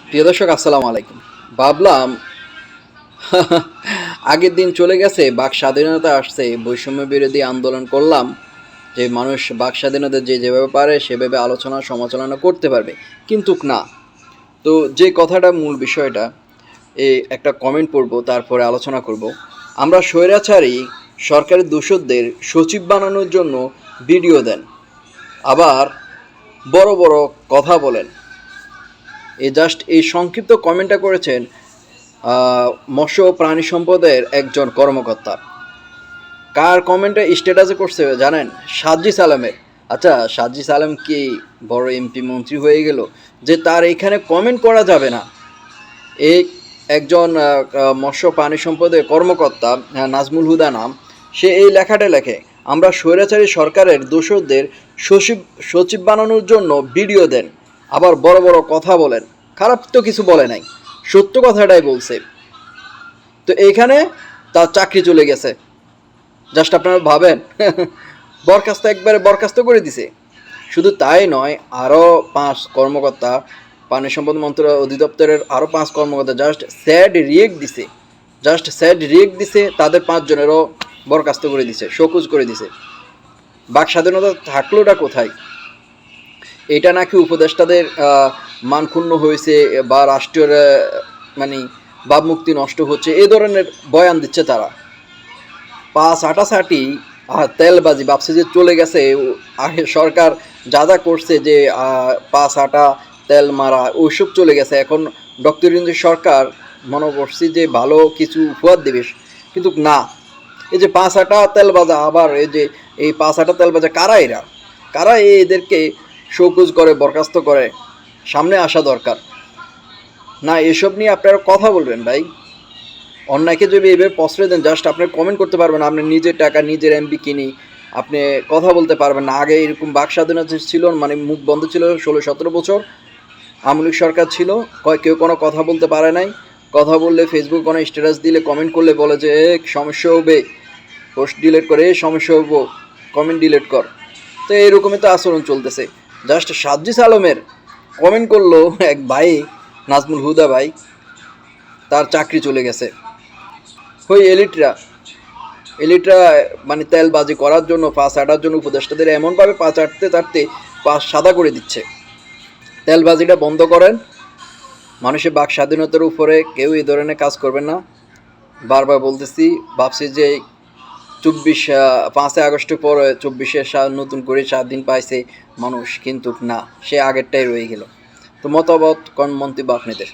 প্রিয় দর্শক, আসসালামু আলাইকুম। ভাবলাম আগের দিন চলে গেছে, বাক স্বাধীনতা আসছে, বৈষম্য বিরোধী আন্দোলন করলাম, যে মানুষ বাক স্বাধীনতা যে যেভাবে পারে সেভাবে আলোচনা সমালোচনা করতে পারবে, কিন্তু না। তো যে কথাটা মূল বিষয়টা, এই একটা কমেন্ট পড়ব, তারপরে আলোচনা করব। আমরা স্বৈরাচারী সরকারি দূষকদের সচিব বানানোর জন্য ভিডিও দেন, আবার বড় বড় কথা বলেন। এই সংক্ষিপ্ত কমেন্টটা করেছেন মৎস্য ও প্রাণী সম্পদের একজন কর্মকর্তা। কার কমেন্টে স্ট্যাটাসে করছে জানেন? সাজ্জিস আলমের। আচ্ছা, সাজ্জিস আলম কি বড় এমপি মন্ত্রী হয়ে গেল যে তার এখানে কমেন্ট করা যাবে না? এই একজন মৎস্য প্রাণী সম্পদের কর্মকর্তা, নাজমুল হুদা নাম, সে এই লেখাটা লেখে, আমরা স্বৈরাচারী সরকারের দোষরদের সচিব বানানোর জন্য ভিডিও দেন, আবার বড় বড় কথা বলেন। খারাপ তো কিছু বলে নাই, সত্য কথাটাই বলছে। তো এইখানে তার চাকরি চলে গেছে। জাস্ট আপনারা ভাবেন, বরখাস্ত একবারে বরখাস্ত করে দিছে। শুধু তাই নয়, আরও 5 কর্মকর্তা, পানি সম্পদ অধিদপ্তরের আরও 5 কর্মকর্তা জাস্ট স্যাড রিয়েক্ট দিছে, তাদের 5 জনেরও বরখাস্ত করে দিছে, শোকজ করে দিছে। বাক স্বাধীনতা থাকলোটা কোথায়? এটা নাকি উপদেষ্টাদের মানক্ষুণ্ণ হয়েছে বা রাষ্ট্রীয় মানে ভাবমূর্তি নষ্ট হচ্ছে, এই ধরনের বয়ান দিচ্ছে তারা। পা ছাটাছাটি আর তেলবাজি ভাবছে যে চলে গেছে। আগে সরকার যা যা করছে, যে পা ছাটা তেল মারা, ওইসব চলে গেছে। এখন ডক্টর ইউনূস সরকার মনে করছি যে ভালো কিছু উপহার দেবে, কিন্তু না। এই যে পা ছাটা তেল বাজা, আবার এই পা ছাটা তেল বাজা কারা? কারা এদেরকে শোকজ করে, বরখাস্ত করে? সামনে আসা দরকার না। এসব নিয়ে আপনারা কথা বলবেন ভাই। অন্যায়কে যদি এভাবে প্রশ্রয় দেন, জাস্ট আপনি কমেন্ট করতে পারবেন, আপনি নিজের টাকা নিজের এমবি কিনি, আপনি কথা বলতে পারবেন না। আগে এরকম বাক স্বাধীনতা ছিল, মানে মুখ বন্ধ ছিল 16-17 বছর আওয়ামী লীগ সরকার ছিল, কেউ কোনো কথা বলতে পারে নাই। কথা বললে ফেসবুক কোনো স্ট্যাটাস দিলে, কমেন্ট করলে বলে যে সমস্যা হবে, পোস্ট ডিলিট করে সমস্যা হবো, কমেন্ট ডিলিট কর। তো এরকমই তো আচরণ চলতেছে। জাস্ট সাজ্জিস আলমের কমেন্ট করলো এক ভাই, নাজমুল হুদা ভাই, তার চাকরি চলে গেছে। ওই এলিটরা মানে তেলবাজি করার জন্য, পা চাটার জন্য উপদেষ্টাদের এমনভাবে পা চাটতে চাটতে পা সাদা করে দিচ্ছে। তেলবাজিটা বন্ধ করেন। মানুষের বাক স্বাধীনতার উপরে কেউ এই ধরনের কাজ করবেন না। বারবার বলতেছি, ভাবছি যে 5 আগস্টের পর 24-এ নতুন করে 7 দিন পাইছে মানুষ, কিন্তু না, সে আগেরটাই রয়ে গেল। তো মতামত কোন মন্তব্য আপনাদের?